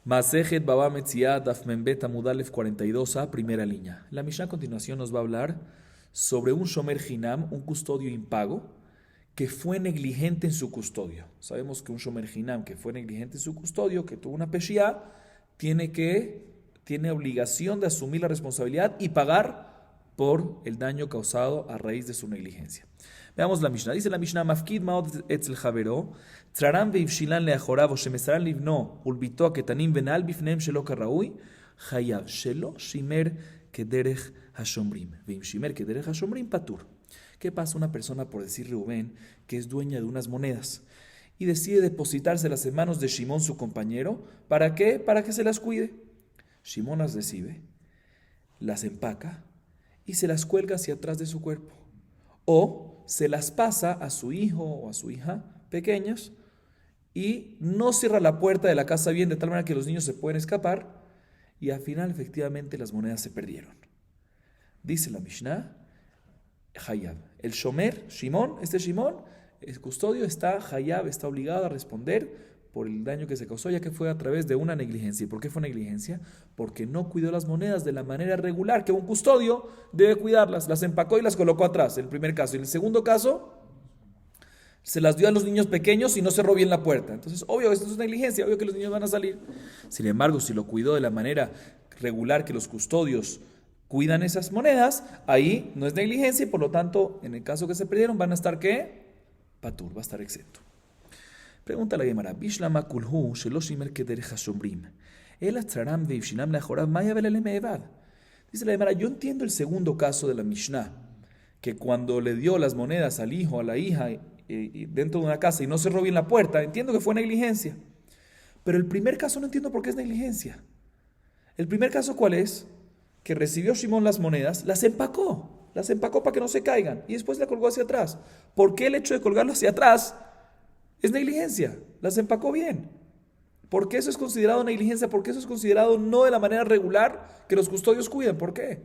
Masejet Baba Metzia Daf Membet Amudalef 42a, primera línea. La Mishnah a continuación nos va a hablar sobre un Shomer Hinam, un custodio impago, que fue negligente en su custodio. Sabemos que un Shomer Hinam que fue negligente en su custodio, que tuvo una peshia, tiene obligación de asumir la responsabilidad y pagar por el daño causado a raíz de su negligencia. Veamos la Mishnah. Dice la Mishnah, Mafkid Maod Etzel Javero, Tzaram Veivshilan Leachorav, o Shemesaran Livno, Ulbito Aketanim Benal Bifnem Shelo Karaui, Hayav Shelo Shimer Kederech Hashomrim. Veimshimer Kederech Hashomrim Patur. ¿Qué pasa una persona, por decir Reuben, que es dueña de unas monedas y decide depositárselas en manos de Shimón, su compañero? ¿Para qué? Para que se las cuide. Shimón las recibe, las empaca y se las cuelga hacia atrás de su cuerpo. O se las pasa a su hijo o a su hija pequeños y no cierra la puerta de la casa bien de tal manera que los niños se pueden escapar y al final efectivamente las monedas se perdieron. Dice la Mishnah, Hayab, el Shomer, Shimón, el custodio está Hayab, está obligado a responder por el daño que se causó, ya que fue a través de una negligencia. ¿Y por qué fue negligencia? Porque no cuidó las monedas de la manera regular que un custodio debe cuidarlas. Las empacó y las colocó atrás, el primer caso. Y en el segundo caso, se las dio a los niños pequeños y no cerró bien la puerta. Entonces, obvio, esto es negligencia, obvio que los niños van a salir. Sin embargo, si lo cuidó de la manera regular que los custodios cuidan esas monedas, ahí no es negligencia y por lo tanto, en el caso que se perdieron, van a estar ¿qué? Patur, va a estar exento. Pregunta la Gemara, Bishlama kulhu shelo shimer kederech hashomrim. El atzraram veivshinam leachorav maya velelemevad. Dice la Gemara, yo entiendo el segundo caso de la Mishnah, que cuando le dio las monedas al hijo, a la hija, dentro de una casa y no cerró bien la puerta, entiendo que fue negligencia. Pero el primer caso no entiendo por qué es negligencia. El primer caso, ¿cuál es? Que recibió Shimón las monedas, las empacó para que no se caigan y después la colgó hacia atrás. ¿Por qué el hecho de colgarlo hacia atrás es negligencia? Las empacó bien. ¿Por qué eso es considerado negligencia? ¿Por qué eso es considerado no de la manera regular que los custodios cuidan? ¿Por qué?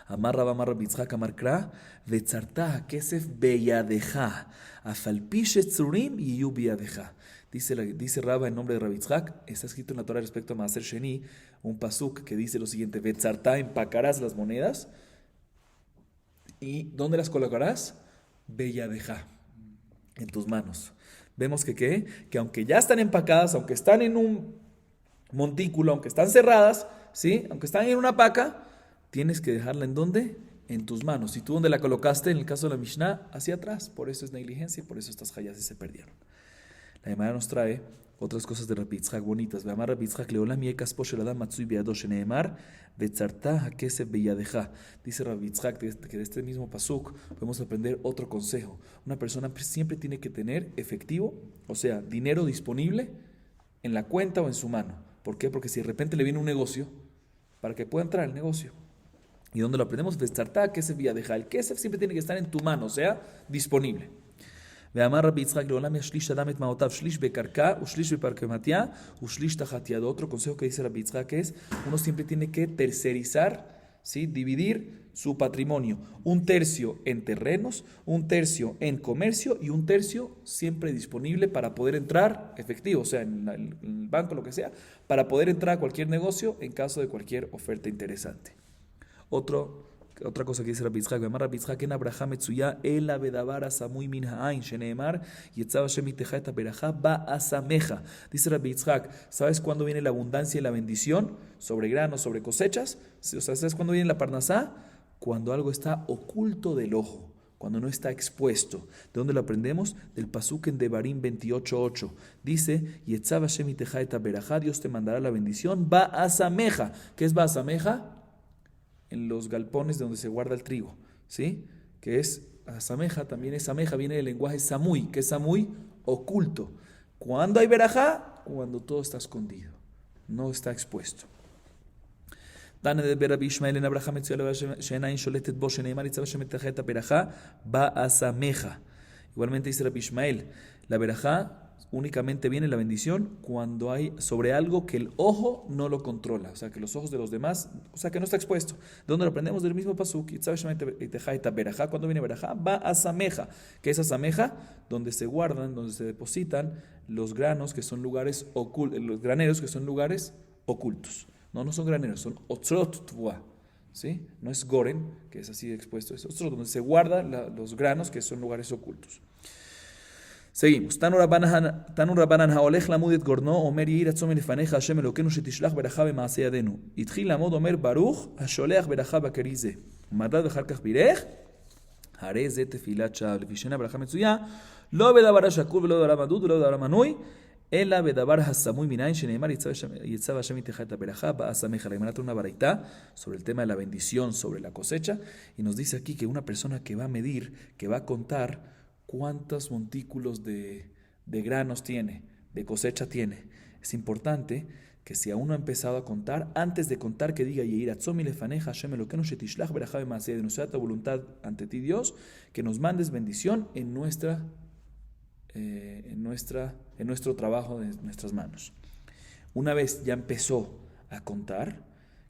Amar Rabba Bitzhak Amar Kra, Vetzarta Kesef Beyadeja, Afalpish Tzurim y Yu Beyadeja. Dice Rabba en nombre de Rabitzhak, está escrito en la Torah respecto a Maaser Sheni, un pasuk que dice lo siguiente: Vetzarta, empacarás las monedas. ¿Y dónde las colocarás? Beyadeja, en tus manos. Vemos que aunque ya están empacadas, aunque están en un montículo, aunque están cerradas, ¿sí? Aunque están en una paca, tienes que dejarla ¿en dónde? En tus manos. ¿Y tú dónde la colocaste? En el caso de la Mishnah, hacia atrás. Por eso es negligencia y por eso estas hayas se perdieron. La Gemara nos trae otras cosas de Rabbi Yitzhak bonitas. Veamar Rabbi Yitzhak leolam yekas po shel adam matzui biyado sheneemar vetzarta hakesef beyadeja. Dice Rabbi Yitzhak que de este mismo pasuk podemos aprender otro consejo. Una persona siempre tiene que tener efectivo, o sea, dinero disponible en la cuenta o en su mano. ¿Por qué? Porque si de repente le viene un negocio, para que pueda entrar al negocio. ¿Y dónde lo aprendemos? Vetzarta kesef beyadeja. El kesef siempre tiene que estar en tu mano, o sea, disponible. Veamar Rabbi Yitzhak leolam yashlish adam et maotav shlish bekarka ushlish beparkematia ushlish tajatiado. Otro consejo que dice Rabbi Yitzhak es: uno siempre tiene que tercerizar, ¿sí? Dividir su patrimonio, un tercio en terrenos, un tercio en comercio y un tercio siempre disponible para poder entrar efectivo, o sea, en el banco, lo que sea, para poder entrar a cualquier negocio en caso de cualquier oferta interesante. Otra cosa que dice Rabbi Yitzhak, Rabbi Yitzhak en Abraham Metzuya, el abedabar asamui min ha'ain, sheneemar, yetzava shemiteja et aberaja ba asameja. Dice Rabbi Yitzhak, ¿sabes cuándo viene la abundancia y la bendición? Sobre granos, sobre cosechas. O sea, ¿sabes cuándo viene la parnasá? Cuando algo está oculto del ojo, cuando no está expuesto. ¿De dónde lo aprendemos? Del pasuk en Devarim 28:8. Dice, yetzava shemiteja et aberaja, Dios te mandará la bendición, ba asameja. ¿Qué es ba asameja? En los galpones de donde se guarda el trigo, ¿sí? Que es asameja, también es ameja, viene del lenguaje samui, que es samui, oculto. ¿Cuándo hay verajá? Cuando todo está escondido, no está expuesto. Dane de Rabbi Ishmael en Abraham shenain sholetet bo sheneimar itzava shemetachet berajá ba asameja. Igualmente dice Rabbi Ishmael, la verajá únicamente viene la bendición cuando hay sobre algo que el ojo no lo controla, o sea, que los ojos de los demás, o sea, que no está expuesto. ¿De dónde lo aprendemos? Del mismo pasuk. ¿Cuándo viene berajá? Va a sameja, que es a sameja donde se guardan, donde se depositan los granos que son lugares ocultos, los graneros que son lugares ocultos. No son graneros, son otzrot tvua, ¿sí? No es goren, que es así expuesto, es otzrot, donde se guardan los granos que son lugares ocultos. seguimos. Tanu Rabbanan haolech lamud et gorno omer yehir atzom lefanecha Hashem Elokeinu shetishlach beracha b'maaseh yadenu. Itchil lamod omer baruch hasholech beracha bakeri ze. Umadad v'char kach birech. הרי זה תפילת שווא, לפי שאינה ברכה מצויה, לא בדבר השקול ולא בדבר מדוד ולא בדבר מנוי, אלא בדבר הסמוי מנין, שנאמר יצב השם איתך את הברכה, באסמך. La Gemara trae una baraita sobre el tema de la bendición, sobre la cosecha, y nos dice aquí que una persona que va a medir, que va a contar cuántos montículos de granos tiene, de cosecha tiene, es importante que si aún no ha empezado a contar, antes de contar que diga Yeir Atzomi lefaneja Hashem Elokeinu shetishlach beracha b'maaseh yadenu, sea tu voluntad ante ti Dios, que nos mandes bendición en nuestro trabajo de nuestras manos. Una vez ya empezó a contar,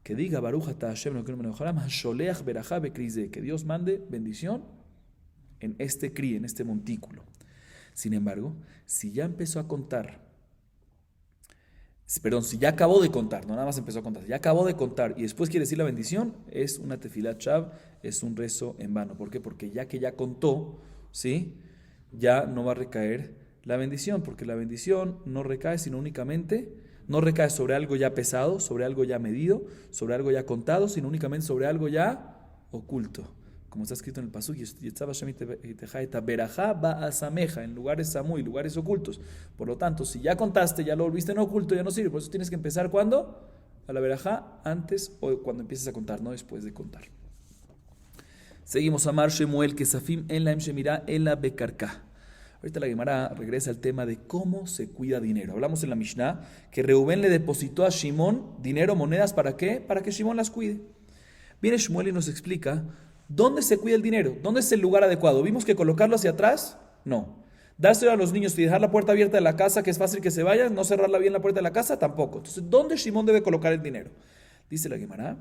que diga Baruch ata Hashem Elokeinu melech haolam hasholeach beracha bekri ze, que Dios mande bendición en este cri, en este montículo. Sin embargo, si ya empezó a contar, si ya acabó de contar, no nada más empezó a contar, ya acabó de contar y después quiere decir la bendición, es una tefilat shav, es un rezo en vano. ¿Por qué? Porque ya que ya contó, ¿sí? Ya no va a recaer la bendición, porque la bendición no recae sino únicamente, no recae sobre algo ya pesado, sobre algo ya medido, sobre algo ya contado, sino únicamente sobre algo ya oculto. Como está escrito en el pasuk, en lugares samuy, lugares ocultos. Por lo tanto, si ya contaste, ya lo volviste en oculto, ya no sirve. Por eso tienes que empezar ¿cuándo? A la berajá, antes o cuando empieces a contar, no después de contar. Seguimos a Mar Shemuel, que Safim en la Shemira en la Bekarká. Ahorita la Gemara regresa al tema de cómo se cuida dinero. Hablamos en la Mishnah que Reubén le depositó a Shimón dinero, monedas, ¿para qué? Para que Shimón las cuide. Viene Shmuel y nos explica ¿dónde se cuida el dinero? ¿Dónde es el lugar adecuado? ¿Vimos que colocarlo hacia atrás? No. ¿Dárselo a los niños y dejar la puerta abierta de la casa, que es fácil que se vayan? ¿No cerrarla bien la puerta de la casa? Tampoco. Entonces, ¿dónde Shimón debe colocar el dinero? Dice la Gemara,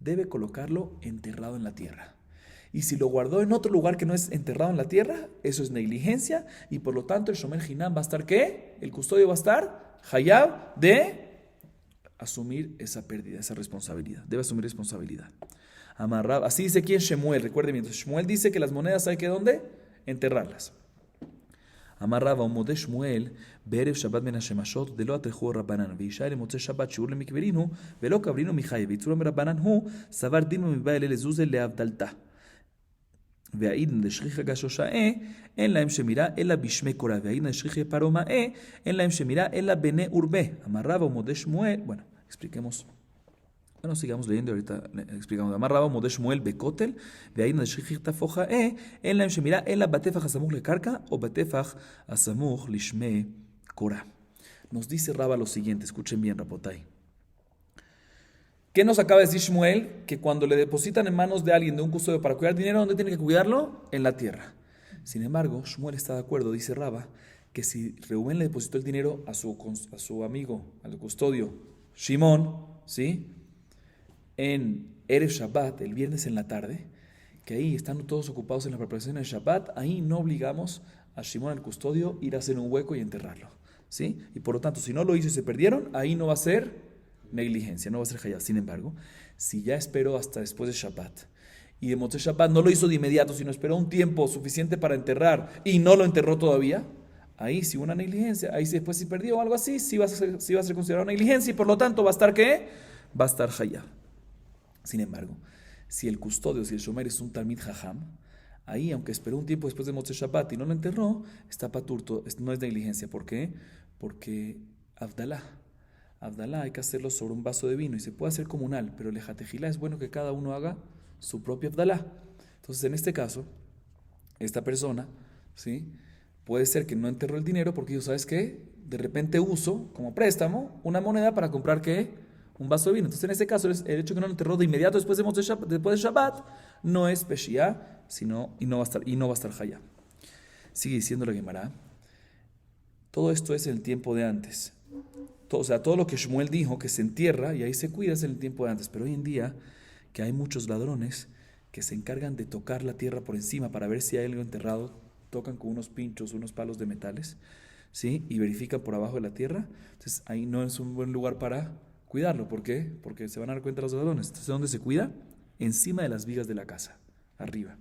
debe colocarlo enterrado en la tierra. Y si lo guardó en otro lugar que no es enterrado en la tierra, eso es negligencia, y por lo tanto el Shomer Hinam va a estar ¿qué? El custodio va a estar hayab de asumir esa pérdida, esa responsabilidad. Debe asumir responsabilidad. Amarrab, así dice aquí en Shemuel, recuerden bien, Shemuel dice que las monedas hay que ¿dónde? Enterrarlas. Amarrab, umode Shmuel, berev Shabbat ben hashemashot, de lo atreju Rabbanan, veishai lemotze Shabbat shiur lemikverinu, velo kavrinu michai, veitzuram Rabbanan hu, savar dinu mibael lezuze leavdalta. והעידן דשכיחא גשושאה, אין להם שמירה אלא בשמי קורא, והעידן דשכיחא פרומאה, אין להם שמירה אלא בני עורבה. אמר רבא ומודה שמואל, bueno, expliquemos. Bueno, sigamos leyendo ahorita, explicamos. אמר רבא ומודה שמואל בכותל, והעידן דשכיחא תפוחאה, אין להם שמירה אלא בטפח הסמוך לקרקע, או בטפח הסמוך לשמי קורא. Nos dice Raba lo siguiente, escuchen bien, Rapotay. ¿Qué nos acaba de decir Shmuel? Que cuando le depositan en manos de alguien, de un custodio para cuidar dinero, ¿dónde tiene que cuidarlo? En la tierra. Sin embargo, Shmuel está de acuerdo, dice Raba, que si Reubén le depositó el dinero a su amigo, al custodio Shimón, ¿sí? En Erev Shabbat, el viernes en la tarde, que ahí están todos ocupados en la preparación del Shabbat, ahí no obligamos a Shimón, al custodio, ir a hacer un hueco y enterrarlo, ¿sí? Y por lo tanto, si no lo hizo y se perdieron, ahí no va a ser negligencia, no va a ser hayab. Sin embargo, si ya esperó hasta después de Shabbat y de Motzei Shabbat no lo hizo de inmediato, sino esperó un tiempo suficiente para enterrar y no lo enterró todavía, ahí sí hubo una negligencia, ahí después si perdió o algo así, sí va a ser considerado una negligencia y por lo tanto va a estar ¿qué? Va a estar hayab. Sin embargo, si el custodio, si el shomer es un talmid jajam, ahí aunque esperó un tiempo después de Motzei Shabbat y no lo enterró, está paturto, no es negligencia. ¿Por qué? Porque Abdalá hay que hacerlo sobre un vaso de vino y se puede hacer comunal, pero lejatejilá es bueno que cada uno haga su propio Abdalá. Entonces, en este caso, esta persona, ¿sí? Puede ser que no enterró el dinero porque yo, ¿sabes qué? De repente uso como préstamo una moneda para comprar ¿qué? Un vaso de vino. Entonces, en este caso, el hecho que no lo enterró de inmediato después de Shabbat no es Peshiá, sino y no va a estar hayá. Sigue diciendo la Gemara. Todo esto es en el tiempo de antes. Todo lo que Shmuel dijo, que se entierra y ahí se cuida, es en el tiempo de antes. Pero hoy en día, que hay muchos ladrones que se encargan de tocar la tierra por encima para ver si hay algo enterrado, tocan con unos pinchos, unos palos de metales, ¿sí? Y verifican por abajo de la tierra. Entonces ahí no es un buen lugar para cuidarlo. ¿Por qué? Porque se van a dar cuenta los ladrones. Entonces, ¿dónde se cuida? Encima de las vigas de la casa, arriba.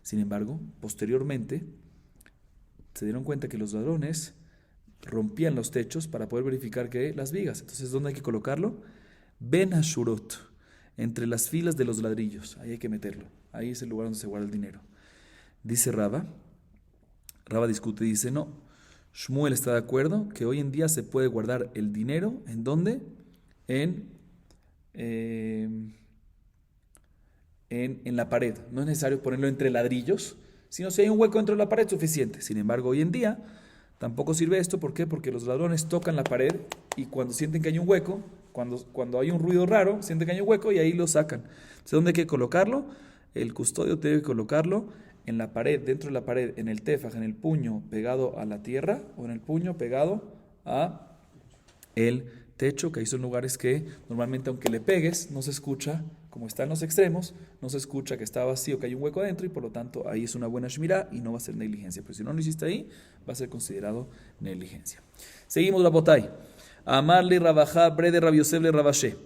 Sin embargo, posteriormente se dieron cuenta que los ladrones rompían los techos para poder verificar que las vigas. Entonces, ¿dónde hay que colocarlo? Ben Hashurot, entre las filas de los ladrillos. Ahí hay que meterlo. Ahí es el lugar donde se guarda el dinero. Dice Raba discute y dice, no, Shmuel está de acuerdo que hoy en día se puede guardar el dinero, ¿en dónde? En la pared. No es necesario ponerlo entre ladrillos, sino si hay un hueco dentro de la pared, suficiente. Sin embargo, hoy en día tampoco sirve esto. ¿Por qué? Porque los ladrones tocan la pared y cuando sienten que hay un hueco, cuando hay un ruido raro, sienten que hay un hueco y ahí lo sacan. Entonces, ¿dónde hay que colocarlo? El custodio debe colocarlo en la pared, dentro de la pared, en el tefaj, en el puño pegado a la tierra o en el puño pegado a el techo, que ahí son lugares que normalmente aunque le pegues no se escucha, como está en los extremos, no se escucha que está vacío, que hay un hueco adentro y por lo tanto ahí es una buena shmirá y no va a ser negligencia. Pero si no lo hiciste ahí, va a ser considerado negligencia. Seguimos la botay. Amarle Rabajá, Brede Rabbi Yosef le Rabashe.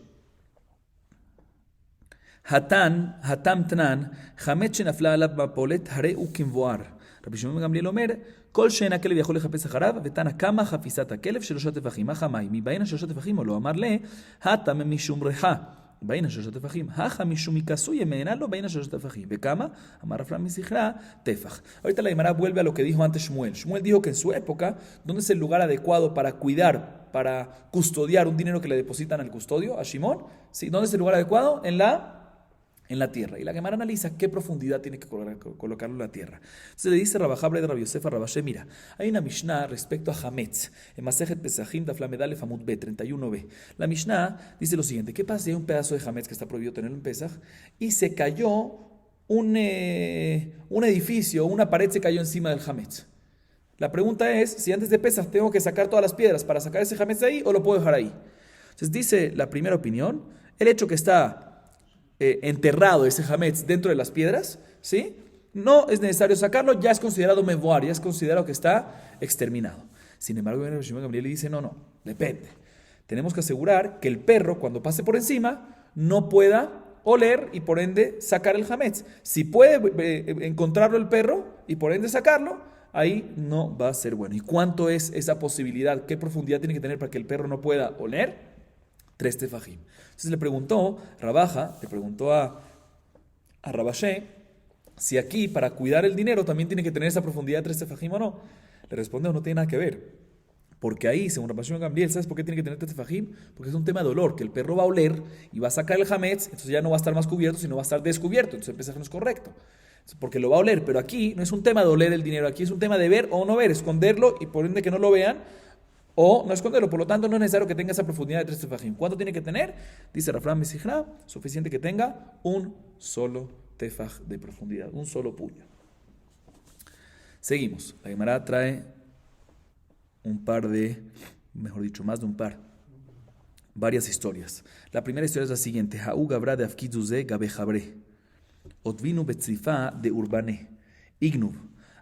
Hatam Tnan, Hamet Shenafla Alab Bapolet, Hare Ukimvoar. רבי שמעון גמליאל אומר, כל שאין הכלב יכול לחפש אחריו, ותנא קמא חפיסת הכלב שלושה טפחים. הכה מאי, מבעין השלושה טפחים או לא? אמר לה, התם משום ריחה, בעין השלושה טפחים. הכה משום מכסוי מעינה לא בעין השלושה טפחים. וכמה? אמר רב רמי זכרא, טפח. Ahorita la Gemara vuelve a lo que dijo antes Shmuel. Shmuel dijo que en su época, ¿dónde es el lugar adecuado para cuidar, para custodiar un dinero que le depositan al custodio, a Shimón? ¿Sí? ¿Dónde es el lugar adecuado? En la tierra. Y la Gemara analiza qué profundidad tiene que colocarlo en la tierra. Entonces le dice Rabajabre de Rabbi Yosef a Rabashe, mira, hay una Mishnah respecto a Hametz, en Masejet Pesachim, Daf Lamed Alef Amud B, 31b. La Mishnah dice lo siguiente, ¿qué pasa si hay un pedazo de Hametz que está prohibido tenerlo en Pesach y se cayó un edificio, una pared se cayó encima del Hametz? La pregunta es, si antes de Pesach tengo que sacar todas las piedras para sacar ese Hametz de ahí o lo puedo dejar ahí. Entonces dice la primera opinión, el hecho que está enterrado ese hametz dentro de las piedras, ¿sí? No es necesario sacarlo, ya es considerado mevoar, ya es considerado que está exterminado. Sin embargo, Rabbi Shimon Gamliel le dice, no, depende. Tenemos que asegurar que el perro, cuando pase por encima, no pueda oler y por ende sacar el hametz. Si puede encontrarlo el perro y por ende sacarlo, ahí no va a ser bueno. ¿Y cuánto es esa posibilidad? ¿Qué profundidad tiene que tener para que el perro no pueda oler? 3 tefajim. Entonces le preguntó a Rabashe, si aquí para cuidar el dinero también tiene que tener esa profundidad de 3 tefajim o no. Le responde, no tiene nada que ver. Porque ahí, según Rabbi Gamliel, ¿sabes por qué tiene que tener 3 tefajim? Porque es un tema de olor, que el perro va a oler y va a sacar el hametz, entonces ya no va a estar más cubierto, sino va a estar descubierto. Entonces el pesaje no es correcto. Porque lo va a oler, pero aquí no es un tema de oler el dinero, aquí es un tema de ver o no ver, esconderlo y por ende que no lo vean, o no esconderlo, por lo tanto no es necesario que tenga esa profundidad de 3 tefajim. ¿Cuánto tiene que tener? Dice Rafram Mesijra, suficiente que tenga un solo tefaj de profundidad, un solo puño. Seguimos. La Gemara trae más de un par, varias historias. La primera historia es la siguiente. Ha'u gabra de afkizuze gabe jabre. Otvinu betzrifa de urbane. Ignub.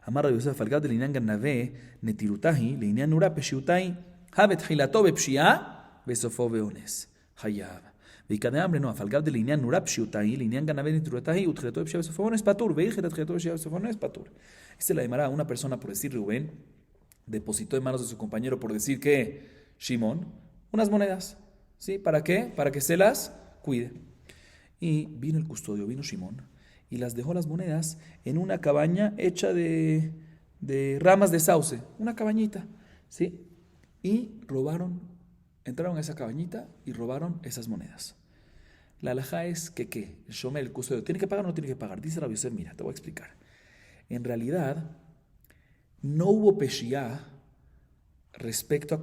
אמר רבי יוסף על גב דלעניין גנבי נטילותהי, לעניין נורא פשיעותהי, בתחילתו בפשיעה, בסופו באונס. חייב. ויקדם אמרנו, על גב דלעניין נורא פשיעותהי, לעניין גנבי נטילותהי, ותחילתו בפשיעה בסופו באונס פטור, והלכת תחילתו בפשיעה בסופו באונס פטור. Dice la Gemara, una persona, por decir Rubén, depositó en manos de su compañero, por decir que Shimón, unas monedas. ¿Sí? ¿Para qué? Para que se las cuide. Y vino el custodio, vino Shimón, y las dejó las monedas en una cabaña hecha de ramas de sauce, una cabañita, ¿sí? Y entraron a esa cabañita y robaron esas monedas. La alajá es que, ¿qué? El shomer, el custodio, ¿tiene que pagar o no tiene que pagar? Dice Rabbi Yosef, mira, te voy a explicar. En realidad, no hubo peshia respecto a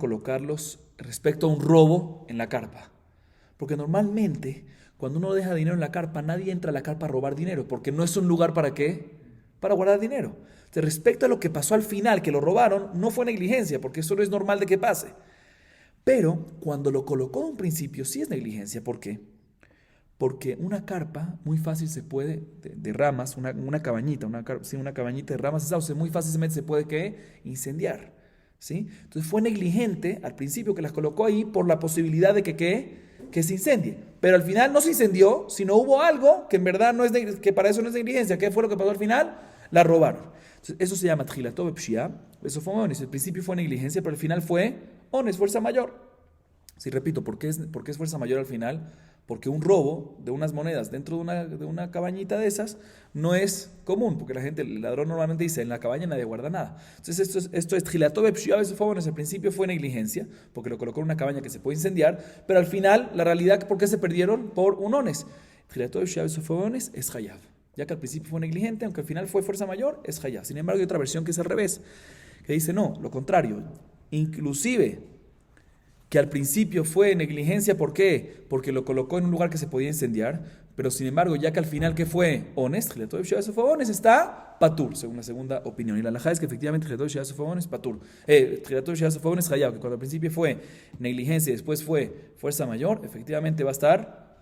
un robo en la carpa. Porque normalmente, cuando uno deja dinero en la carpa, nadie entra a la carpa a robar dinero, porque no es un lugar ¿para qué? para guardar dinero. Entonces, respecto a lo que pasó al final, que lo robaron, no fue negligencia, porque eso no es normal de que pase. Pero cuando lo colocó en un principio, sí es negligencia. ¿Por qué? Porque una carpa muy fácil se puede, de ramas, una cabañita, una cabañita de ramas de sauce, muy fácilmente se puede ¿qué? Incendiar. ¿Sí? Entonces fue negligente al principio que las colocó ahí por la posibilidad de que se incendie. Pero al final no se incendió, sino hubo algo que en verdad no es que para eso no es negligencia. ¿Qué fue lo que pasó al final? La robaron. Entonces, eso se llama tjilato bepshia. Eso fue ones. El principio fue negligencia, pero al final fue ones, fuerza mayor. Sí, repito, ¿por qué es fuerza mayor al final? Porque un robo de unas monedas dentro de una cabañita de esas no es común, porque el ladrón normalmente dice, en la cabaña nadie guarda nada. Entonces esto es tjilato bepshia, veces fue ones. Al principio fue negligencia, porque lo colocó en una cabaña que se puede incendiar, pero al final, la realidad, ¿por qué se perdieron? Por un ones. Tjilato bepshia, veces fue ones, es hayab. Ya que al principio fue negligente, aunque al final fue fuerza mayor, es hayab. Sin embargo, hay otra versión que es al revés, que dice, no, lo contrario. Inclusive que al principio fue negligencia, ¿por qué? Porque lo colocó en un lugar que se podía incendiar, pero sin embargo, ya que al final, ¿qué fue? Ones, está patur, según la segunda opinión. Y la halajá es que efectivamente patur. Es hayab, que cuando al principio fue negligencia y después fue fuerza mayor, efectivamente va a estar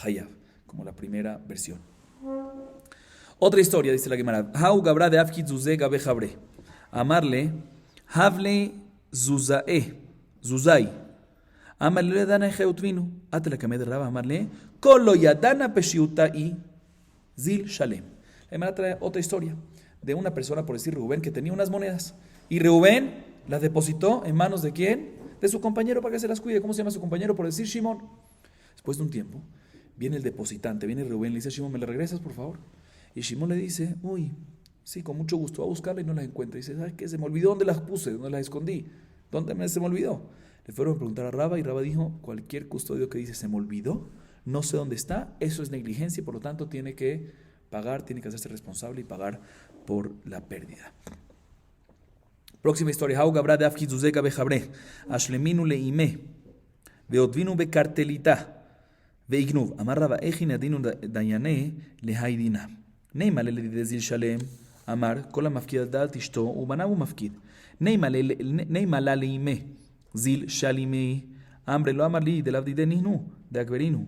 hayab, como la primera versión. Otra historia, dice la Gemara. Hau gabra de afkit zuzé gabe jabre. Amarle, havle Zuzai. Amarle le dana ejeutvinu. Ate la camé de Raba. Amarle. Kolo yadana peshiutai. Zil shalem. La Gemara trae otra historia de una persona, por decir Reubén, que tenía unas monedas. Y Reubén las depositó en manos de ¿quién? De su compañero para que se las cuide. ¿Cómo se llama su compañero? Por decir Shimón. Después de un tiempo, viene el depositante, viene Reubén, le dice a Shimón, ¿me la regresas, por favor? Y Shimón le dice, uy, sí, con mucho gusto, va a buscarla y no la encuentra. Y dice, ¿sabes qué? Se me olvidó dónde las puse, dónde las escondí. Se me olvidó? Le fueron a preguntar a Raba y Raba dijo, cualquier custodio que dice se me olvidó, no sé dónde está, eso es negligencia y por lo tanto tiene que pagar, tiene que hacerse responsable y pagar por la pérdida. Próxima historia. Hau gabra de afkit zuzeka bejabre. Ashleminu leime. Veotvinu bekartelita. Veignuv. Amar Raba ejin adinu dayane lehaidina. Neima le dezil shalem. Amar kol hamafkid dal tishto ubanavu mafkid. Neima la leime. Zil shalimi. Ambre lo amar li de la de nihnu de akberinu.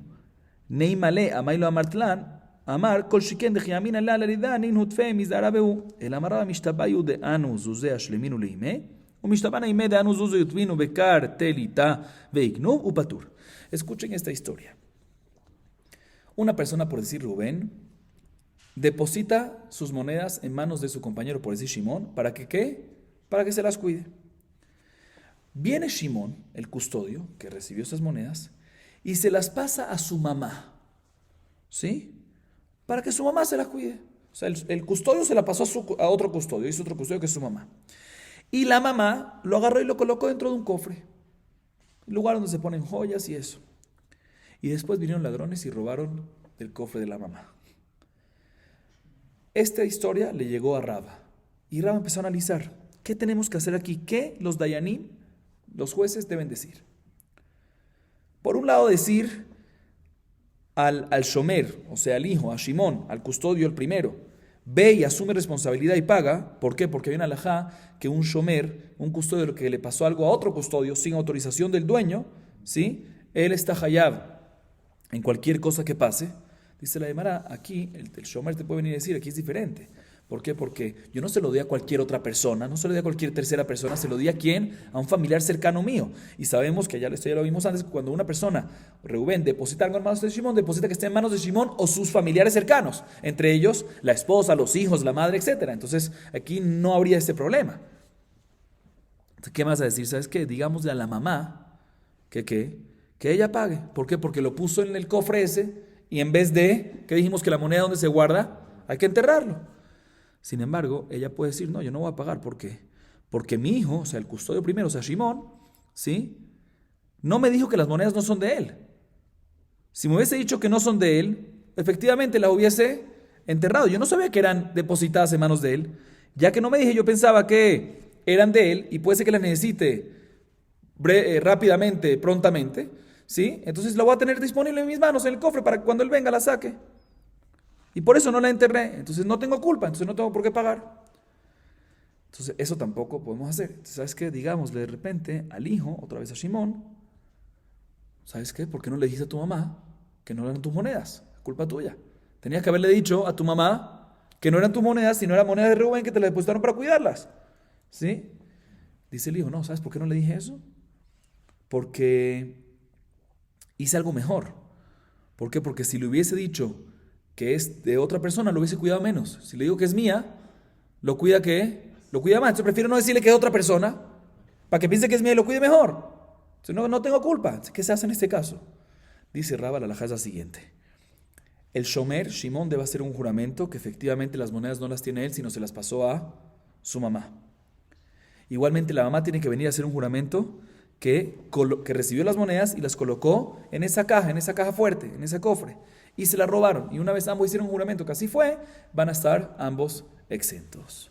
Neima le amay lo amartlan. Amar kol shiken de chiamina la larida nihnu tfe mizarabeu. El amaraba mishtabayu de anu zuze ashleminu leime. O mishtabana ime de anu zuze yutvinu bekar telita veignuv upatur. Escuchen esta historia. Una persona, por decir Rubén, deposita sus monedas en manos de su compañero, por decir Shimón, ¿para que qué? Para que se las cuide. Viene Shimón, el custodio, que recibió esas monedas, y se las pasa a su mamá, ¿sí? Para que su mamá se las cuide. O sea, el custodio se la pasó a otro custodio, hizo otro custodio que es su mamá. Y la mamá lo agarró y lo colocó dentro de un cofre, lugar donde se ponen joyas y eso. Y después vinieron ladrones y robaron del cofre de la mamá. Esta historia le llegó a Raba. Y Raba empezó a analizar, ¿qué tenemos que hacer aquí? ¿Qué los dayanim, los jueces, deben decir? Por un lado, decir al shomer, o sea, al hijo, a Shimón, al custodio, el primero, ve y asume responsabilidad y paga. ¿Por qué? Porque hay una halajá que un shomer, un custodio, que le pasó algo a otro custodio sin autorización del dueño, ¿sí? Él está hayab en cualquier cosa que pase. Dice la Gemara, aquí el shomer te puede venir a decir, aquí es diferente. ¿Por qué? Porque yo no se lo doy a cualquier otra persona, no se lo doy a cualquier tercera persona, se lo doy a quién, a un familiar cercano mío. Y sabemos que esto ya lo vimos antes, cuando una persona, Reubén, deposita algo en manos de Shimón, deposita que esté en manos de Shimón o sus familiares cercanos, entre ellos la esposa, los hijos, la madre, etc. Entonces aquí no habría ese problema. Entonces, ¿qué más a decir? ¿Sabes qué? Digámosle a la mamá que ella pague. ¿Por qué? Porque lo puso en el cofre ese y en vez de, ¿qué dijimos? Que la moneda donde se guarda, hay que enterrarlo. Sin embargo, ella puede decir, no, yo no voy a pagar. ¿Por qué? Porque mi hijo, o sea, el custodio primero, o sea, Shimón, ¿sí? No me dijo que las monedas no son de él. Si me hubiese dicho que no son de él, efectivamente las hubiese enterrado. Yo no sabía que eran depositadas en manos de él. Ya que no me dije, yo pensaba que eran de él y puede ser que las necesite rápidamente, prontamente, ¿sí? Entonces la voy a tener disponible en mis manos, en el cofre, para que cuando él venga la saque. Y por eso no la enterré. Entonces no tengo culpa, entonces no tengo por qué pagar. Entonces eso tampoco podemos hacer. Entonces, ¿sabes qué? Digámosle de repente al hijo, otra vez a Shimón, ¿sabes qué? ¿Por qué no le dijiste a tu mamá que no eran tus monedas? Culpa tuya. Tenías que haberle dicho a tu mamá que no eran tus monedas, sino eran monedas de Rubén que te las depositaron para cuidarlas. ¿Sí? Dice el hijo, no, ¿sabes por qué no le dije eso? Porque hice algo mejor. ¿Por qué? Porque si le hubiese dicho que es de otra persona, lo hubiese cuidado menos. Si le digo que es mía, lo cuida ¿qué? Lo cuida más. Entonces prefiero no decirle que es de otra persona, para que piense que es mía y lo cuide mejor. Entonces no tengo culpa. ¿Qué se hace en este caso? Dice Rabba la halajá es la siguiente. El Shomer, Shimón, debe hacer un juramento que efectivamente las monedas no las tiene él, sino se las pasó a su mamá. Igualmente la mamá tiene que venir a hacer un juramento que recibió las monedas y las colocó en esa caja fuerte, en ese cofre. Y se las robaron. Y una vez ambos hicieron un juramento que así fue, van a estar ambos exentos.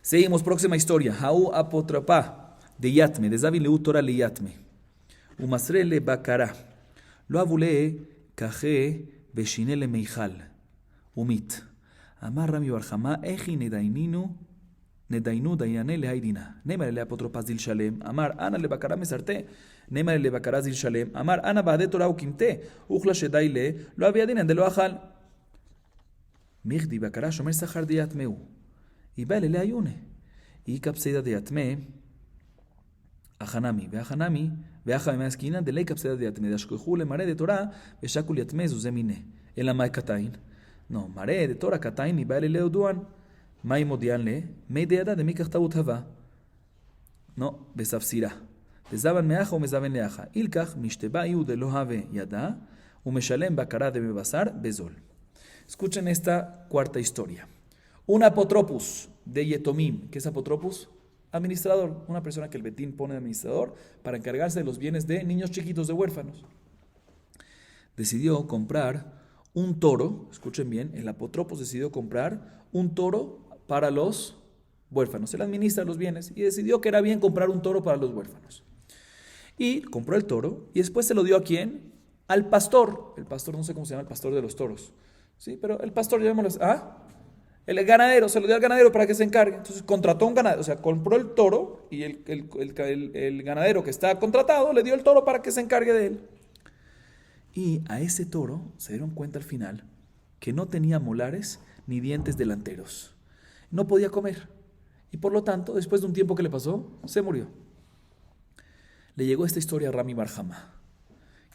Seguimos, próxima historia. Hau apotrapá de Yatme, de Zavi Leu Torah le Yatme. Umasrele bakara. Lo avule kaje beshinele meijal. Umit. Amar Rami Barjama, eji nedaininu. Nedainu dayane le haidina. Nemare le apotropaz dil shalem. Amar ana le bakara mesarte. Nemare le bakara dil shalem. Amar ana bade Torah ukimte. Uchla shedaile. Lo aviadinan de lo ajal. Migdi bakara shomer sahar de Yatmeu. Y vale le ayune. Y capseda de Yatme. Ahanami. Ve Ahanami. Ve Ahanami esquina de ley capseda de Yatme. Dashkuhu le mare de Torah. Ve Shakul Yatme zuzemine. El amai katain. No, mare de Torah katain y vale le oduan. Mai modianle. Me de ada de mi kachtaut hava. No, besafsira. Bezaban meaja o mezaben leaja. Ilkach mishteba iu de lo have yada. Umeshalem bakara de mebasar bezol. Escuchen esta cuarta historia. Un apotropus de Yetomim. ¿Qué es apotropus? Administrador. Una persona que el Betín pone de administrador para encargarse de los bienes de niños chiquitos, de huérfanos. Decidió comprar un toro. Escuchen bien. El apotropus decidió comprar un toro para los huérfanos. Él administra los bienes y decidió que era bien comprar un toro para los huérfanos. Y compró el toro y después se lo dio ¿a quién? Al pastor. El pastor, no sé cómo se llama, el pastor de los toros. ¿Sí? Pero el pastor, llamémoslo. El ganadero, se lo dio al ganadero para que se encargue. Entonces contrató un ganadero, o sea, compró el toro y el ganadero que está contratado le dio el toro para que se encargue de él. Y a ese toro se dieron cuenta al final que no tenía molares ni dientes delanteros. No podía comer. Y por lo tanto, después de un tiempo que le pasó, se murió. Le llegó esta historia a Rami Barjama.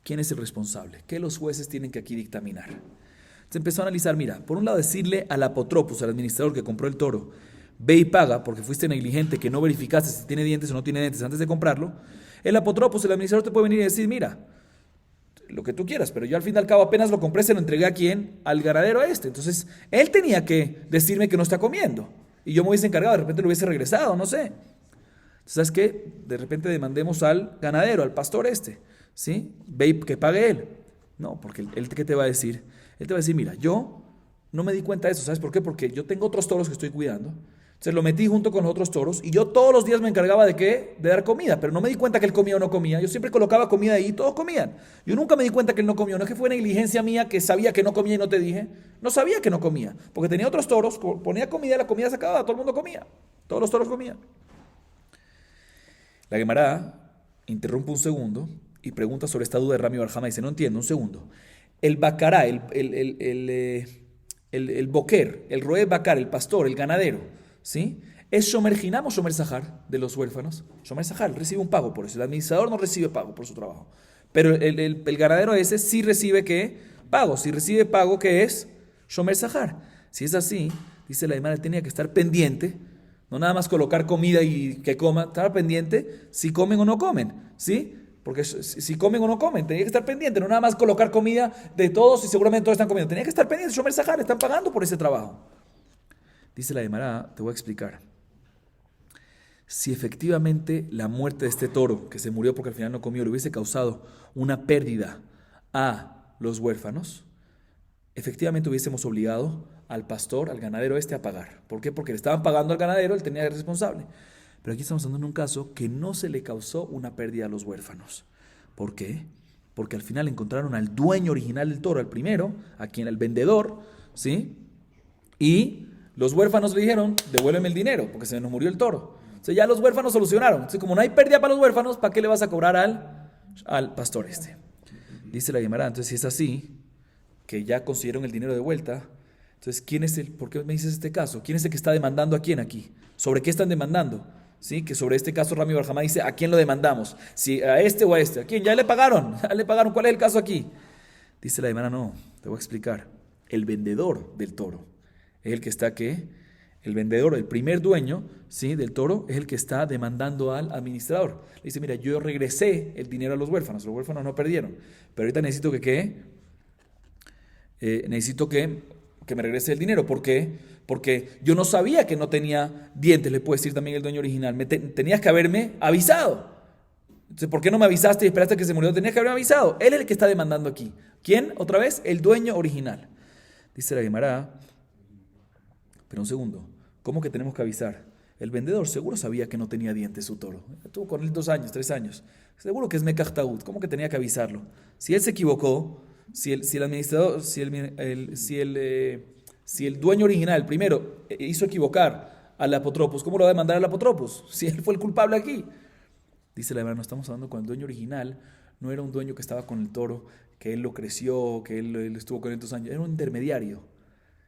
¿Quién es el responsable? ¿Qué los jueces tienen que aquí dictaminar? Se empezó a analizar, mira, por un lado decirle al apotropus, al administrador que compró el toro, ve y paga porque fuiste negligente, que no verificaste si tiene dientes o no tiene dientes antes de comprarlo. El apotropus, el administrador te puede venir y decir, mira, lo que tú quieras, pero yo al fin y al cabo apenas lo compré, se lo entregué ¿a quién? Al ganadero este. Entonces, él tenía que decirme que no está comiendo. Y yo me hubiese encargado, de repente lo hubiese regresado, no sé. Entonces, ¿sabes qué? De repente demandemos al ganadero, al pastor este, ¿sí? Ve y que pague él. No, porque él ¿qué te va a decir? Él te va a decir, mira, yo no me di cuenta de eso, ¿sabes por qué? Porque yo tengo otros toros que estoy cuidando. Entonces lo metí junto con los otros toros y yo todos los días me encargaba ¿de qué? De dar comida, pero no me di cuenta que él comía o no comía. Yo siempre colocaba comida ahí y todos comían. Yo nunca me di cuenta que él no comió. No es que fue negligencia mía que sabía que no comía y no te dije. No sabía que no comía, porque tenía otros toros, ponía comida, la comida se acababa, todo el mundo comía. Todos los toros comían. La Gemara interrumpe un segundo y pregunta sobre esta duda de Rami Barjama. Dice, no entiendo, un segundo. El bacará, el boquer, el roé bacar, el pastor, el ganadero, ¿sí? ¿Es Shomer Hinam o Shomer Sahar de los huérfanos? Shomer Sahar recibe un pago por eso. El administrador no recibe pago por su trabajo. Pero el ganadero ese sí recibe ¿qué? Pago. Si recibe pago, ¿qué es? Shomer Sahar. Si es así, dice la Gemara, tenía que estar pendiente, no nada más colocar comida y que coma, estar pendiente si comen o no comen, ¿sí? Porque si comen o no comen, tenía que estar pendiente, no nada más colocar comida de todos y seguramente todos están comiendo. Tenía que estar pendiente, Shomer Sahar, están pagando por ese trabajo. Dice la Gemara, te voy a explicar. Si efectivamente la muerte de este toro, que se murió porque al final no comió, le hubiese causado una pérdida a los huérfanos, efectivamente hubiésemos obligado al pastor, al ganadero este a pagar. ¿Por qué? Porque le estaban pagando al ganadero, él tenía que ser responsable. Pero aquí estamos hablando en un caso que no se le causó una pérdida a los huérfanos. ¿Por qué? porque al final encontraron al dueño original del toro, al primero, a quien el vendedor, ¿sí? Y los huérfanos le dijeron, devuélveme el dinero, porque se nos murió el toro. Entonces ya los huérfanos solucionaron. Entonces, como no hay pérdida para los huérfanos, ¿para qué le vas a cobrar al pastor este? Dice la Gemara, entonces si es así, que ya consiguieron el dinero de vuelta, entonces ¿por qué me dices este caso? ¿Quién es el que está demandando a quién aquí? ¿Sobre qué están demandando? ¿Sí? Que sobre este caso Rami Barjamá dice, ¿a quién lo demandamos? Si a este o a este. ¿A quién? Ya le pagaron. Ya le pagaron. ¿Cuál es el caso aquí? Dice la Gemara, no, te voy a explicar. El vendedor del toro es el que está, ¿qué? El vendedor, el primer dueño, ¿sí?, del toro, es el que está demandando al administrador. Le dice, mira, yo regresé el dinero a los huérfanos no perdieron, pero ahorita necesito que me regrese el dinero. ¿Por qué? Porque yo no sabía que no tenía dientes, le puede decir también el dueño original. Tenías que haberme avisado. Entonces, ¿por qué no me avisaste y esperaste que se murió? Tenías que haberme avisado. Él es el que está demandando aquí. ¿Quién? Otra vez, el dueño original. Dice la Gemara, pero un segundo, ¿cómo que tenemos que avisar? El vendedor seguro sabía que no tenía dientes su toro. Estuvo con él 2 años, 3 años. Seguro que es Mekach Taut. ¿Cómo que tenía que avisarlo? Si él se equivocó, si el administrador, si el dueño original, el primero, hizo equivocar al apotropos, ¿cómo lo va a demandar al apotropos? Si él fue el culpable aquí. Dice la verdad, no estamos hablando con el dueño original, no era un dueño que estaba con el toro, que él lo creció, que él estuvo con él 2 años, era un intermediario.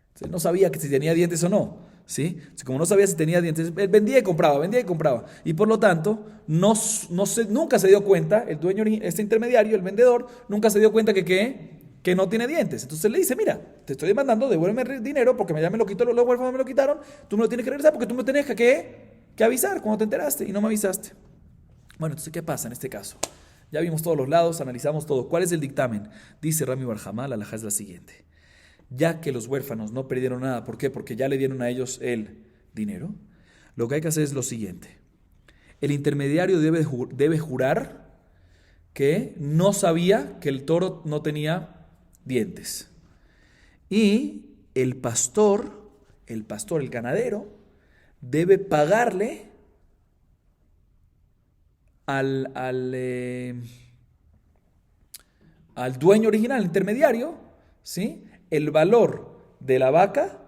Entonces, no sabía que si tenía dientes o no, ¿sí? Entonces, como no sabía si tenía dientes, él vendía y compraba. Y por lo tanto, nunca se dio cuenta, el dueño, este intermediario, el vendedor, nunca se dio cuenta que no tiene dientes. Entonces le dice, mira, te estoy demandando, devuélveme el dinero porque ya me lo quitó, los huérfanos me lo quitaron, tú me lo tienes que regresar porque tú me tenías que avisar cuando te enteraste y no me avisaste. Bueno, entonces, ¿qué pasa en este caso? Ya vimos todos los lados, analizamos todo. ¿Cuál es el dictamen? Dice Rami Barjamá, la halajá es la siguiente. Ya que los huérfanos no perdieron nada, ¿por qué? Porque ya le dieron a ellos el dinero. Lo que hay que hacer es lo siguiente. El intermediario debe jurar que no sabía que el toro no tenía dientes. Y el pastor, el ganadero, debe pagarle al dueño original, al intermediario, ¿sí?, el valor de la vaca,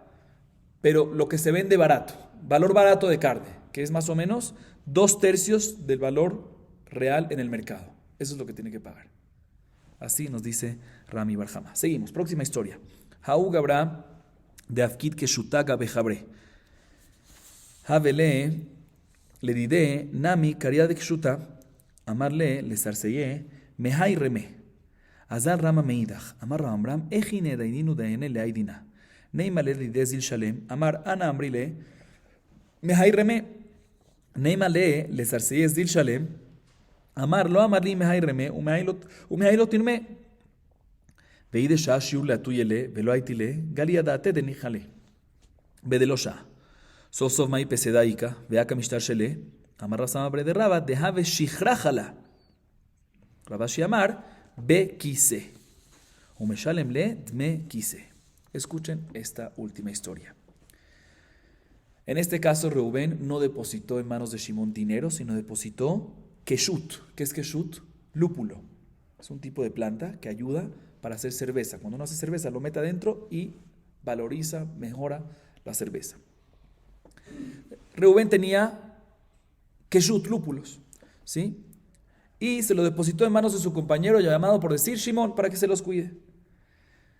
pero lo que se vende barato, valor barato de carne, que es más o menos 2/3 del valor real en el mercado. Eso es lo que tiene que pagar. Así nos dice Rami Barjamá. Seguimos, próxima historia. Haú Gabra de Afkid Keshutaga Bejabre. Havele le dide Nami caridad de Keshuta, amarle le sarseye, mehai reme. Azal Rama Meidach, Amar Rambram, Ejine Daininu Daine le Aidina. Neima le Dezil Shalem, Amar Ana Amrile, Mehaireme, Neima le Sarseyes Dil Shalem, Amar lo Amarli Mehaireme, Umehailot Irme. Veide Shah Shiur le Atuyele, Velo Aitile, Galia Date de Nijale. Vedelosha. Sof Mai Pesedaika, Veaka Mishtar Shele, Amar Rasama Brede Rabat, de Have Shichrachala. Rabashi Amar, Be Kise. Umeshalem le Dme Kise. Escuchen esta última historia. En este caso, Reubén no depositó en manos de Shimón dinero, sino depositó Keshut. ¿Qué es Keshut? Lúpulo. Es un tipo de planta que ayuda para hacer cerveza. Cuando uno hace cerveza, lo mete adentro y valoriza, mejora la cerveza. Reubén tenía Keshut, lúpulos, ¿sí? Y se lo depositó en manos de su compañero llamado por decir Shimón para que se los cuide.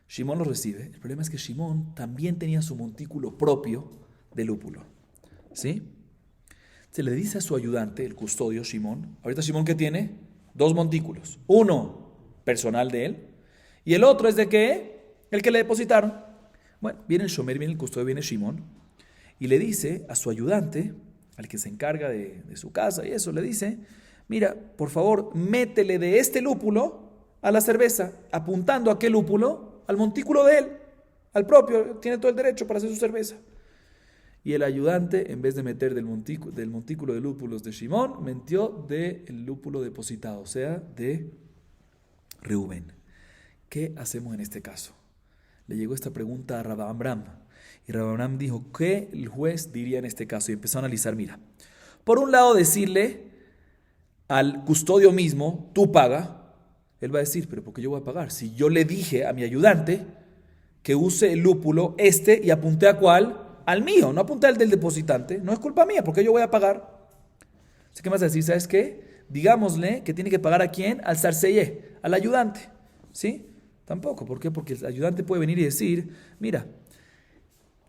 Shimón los recibe. El problema es que Shimón también tenía su montículo propio de lúpulo, ¿sí? Se le dice a su ayudante, el custodio Shimón, ahorita Shimón, ¿qué tiene? 2 montículos. Uno personal de él y el otro es de ¿qué? El que le depositaron. Bueno, viene el Shomer, viene el custodio, viene Shimón y le dice a su ayudante, al que se encarga de su casa y eso, le dice, mira, por favor, métele de este lúpulo a la cerveza, apuntando a qué lúpulo, al montículo de él, al propio, tiene todo el derecho para hacer su cerveza. Y el ayudante, en vez de meter del montículo de lúpulos de Shimón, metió del lúpulo depositado, o sea, de Reubén. ¿Qué hacemos en este caso? Le llegó esta pregunta a Rabba Amram, y Rabba Amram dijo, ¿qué el juez diría en este caso? Y empezó a analizar, mira, por un lado decirle al custodio mismo, tú paga, Él va a decir, pero ¿por qué yo voy a pagar? Si yo le dije a mi ayudante que use el lúpulo y apunté a cuál, al mío, no apunté al del depositante, no es culpa mía, ¿por qué yo voy a pagar? Así que vas a decir, ¿sabes qué? Digámosle que tiene que pagar a quién, al Sarseye, al ayudante, ¿sí? Tampoco, ¿por qué? Porque el ayudante puede venir y decir, mira,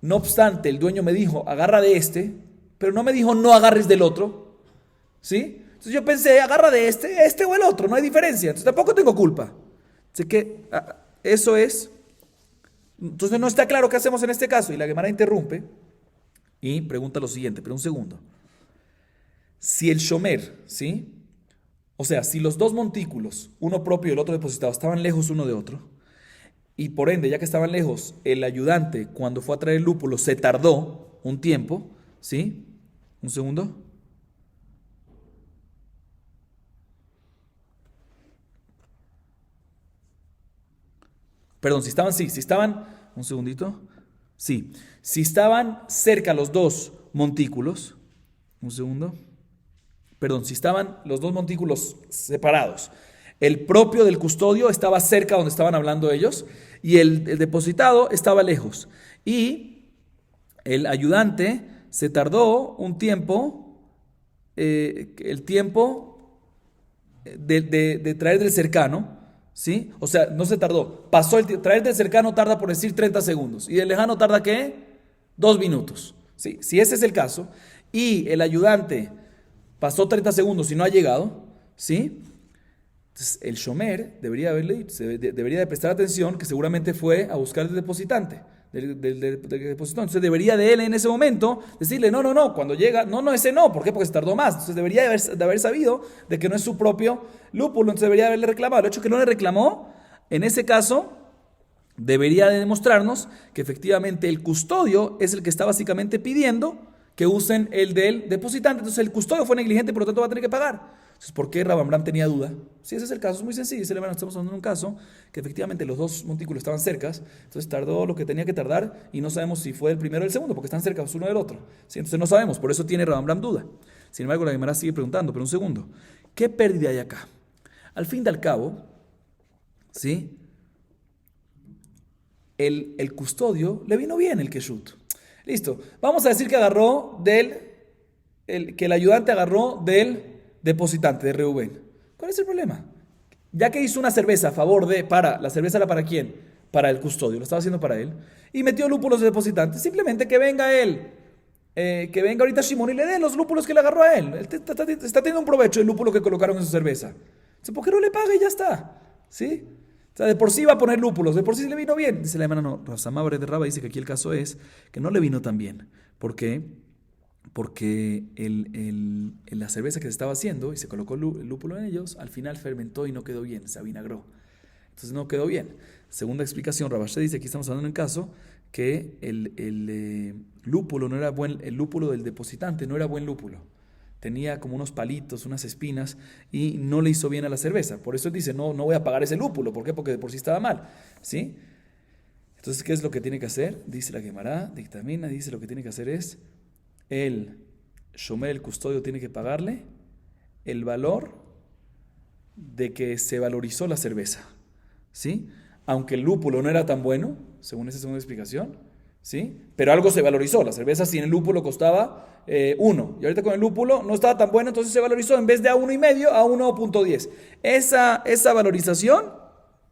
no obstante, el dueño me dijo, agarra de pero no me dijo, no agarres del otro, ¿sí? Entonces yo pensé, agarra de este o el otro, no hay diferencia, entonces tampoco tengo culpa. Así que eso es. Entonces no está claro qué hacemos en este caso. Y la Gemara interrumpe y pregunta lo siguiente, pero un segundo. Si el shomer, ¿sí? O sea, si los dos montículos, uno propio y el otro depositado, estaban lejos uno de otro, y por ende, ya que estaban lejos, el ayudante, cuando fue a traer el lúpulo, se tardó un tiempo, ¿sí? Un segundo. Perdón, si estaban, un segundito, sí, si estaban cerca los dos montículos, un segundo, perdón, si estaban los dos montículos separados, el propio del custodio estaba cerca donde estaban hablando ellos y el depositado estaba lejos y el ayudante se tardó un tiempo, el tiempo de traer del cercano, ¿sí? O sea, no se tardó. Pasó traer del cercano tarda por decir 30 segundos. ¿Y del lejano tarda qué? 2 minutos. ¿Sí? Si ese es el caso, y el ayudante pasó 30 segundos y no ha llegado, ¿sí? Entonces, el shomer debería de prestar atención que seguramente fue a buscar el depositante. Del depositante. Entonces debería de él en ese momento decirle, no, cuando llega, no, ese no, ¿por qué? Porque se tardó más. Entonces debería de haber sabido de que no es su propio lúpulo, entonces debería haberle reclamado. El hecho que no le reclamó, en ese caso, debería de demostrarnos que efectivamente el custodio es el que está básicamente pidiendo que usen el del depositante. Entonces el custodio fue negligente y por lo tanto va a tener que pagar. Entonces, ¿por qué Rab Amram tenía duda? Si ese es el caso, es muy sencillo. Estamos hablando de un caso que efectivamente los dos montículos estaban cercas, entonces tardó lo que tenía que tardar y no sabemos si fue el primero o el segundo, porque están cerca uno del otro. ¿Sí? Entonces no sabemos, por eso tiene Rab Amram duda. Sin embargo, la Gemara sigue preguntando, pero un segundo, ¿qué pérdida hay acá? Al fin y al cabo, ¿sí? El custodio le vino bien el Keshut. Listo, vamos a decir que que el ayudante agarró del depositante de Reubén. ¿Cuál es el problema? Ya que hizo una cerveza a favor ¿la cerveza era para quién? Para el custodio, lo estaba haciendo para él. Y metió lúpulos de depositante. Simplemente que venga él, que venga ahorita Shimon y le dé los lúpulos que le agarró a él. Él está teniendo un provecho del lúpulo que colocaron en su cerveza. Entonces, ¿por qué no le paga y ya está? ¿Sí? O sea, de por sí va a poner lúpulos, de por sí le vino bien. Dice la hermana, no, Rasamabra de Raba dice que aquí el caso es que no le vino tan bien. ¿Por qué? Porque la cerveza que se estaba haciendo y se colocó el lúpulo en ellos, al final fermentó y no quedó bien, se avinagró. Entonces no quedó bien. Segunda explicación, Rabashé dice, aquí estamos hablando de un caso que el lúpulo no era el lúpulo del depositante no era buen lúpulo. Tenía como unos palitos, unas espinas y no le hizo bien a la cerveza. Por eso él dice, no voy a pagar ese lúpulo. ¿Por qué? Porque de por sí estaba mal. ¿Sí? Entonces, ¿qué es lo que tiene que hacer? Dice la Gemara, dictamina, dice lo que tiene que hacer es el shomer, el custodio, tiene que pagarle el valor de que se valorizó la cerveza, ¿sí? Aunque el lúpulo no era tan bueno, según esa segunda explicación, ¿sí? Pero algo se valorizó. La cerveza sin el lúpulo costaba 1, y ahorita con el lúpulo no estaba tan bueno, entonces se valorizó en vez de a 1,5 a 1.10. Esa valorización,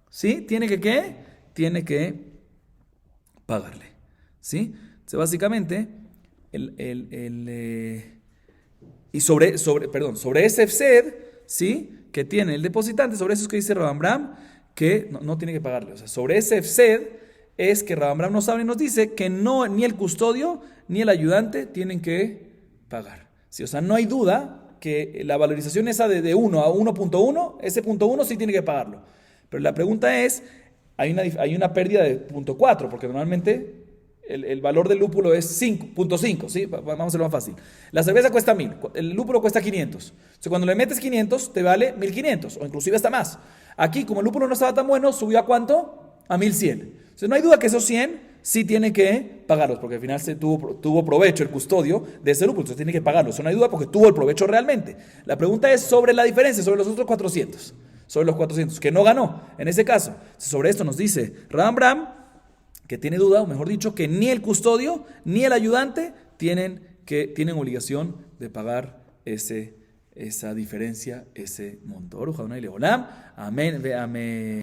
¿sí? Tiene que ¿qué? Tiene que pagarle, ¿sí? Entonces, básicamente y sobre ese FSED, ¿sí? Que tiene el depositante, sobre eso es que dice Rab Amram que no tiene que pagarle. O sea, sobre ese FSED es que Rab Amram nos habla y nos dice que no, ni el custodio ni el ayudante tienen que pagar. ¿Sí? O sea, no hay duda que la valorización esa de 1 a 1.1, ese punto 1 sí tiene que pagarlo. Pero la pregunta es, hay una pérdida de 0.4, porque normalmente el valor del lúpulo es 5.5, ¿sí? Vamos a hacerlo más fácil. La cerveza cuesta 1,000, el lúpulo cuesta 500. Entonces, cuando le metes 500, te vale 1,500, o inclusive hasta más. Aquí, como el lúpulo no estaba tan bueno, subió ¿a cuánto? A 1,100. Entonces, no hay duda que esos 100 sí tiene que pagarlos, porque al final tuvo provecho el custodio de ese lúpulo, entonces tiene que pagarlos. Eso no hay duda porque tuvo el provecho realmente. La pregunta es sobre la diferencia, sobre los otros 400. sobre los 400, que no ganó en ese caso. Sobre esto nos dice Rambam que tiene duda, o mejor dicho, que ni el custodio ni el ayudante tienen obligación de pagar esa diferencia, ese monto. Oruja Adonai Leolam. Amén ve amén.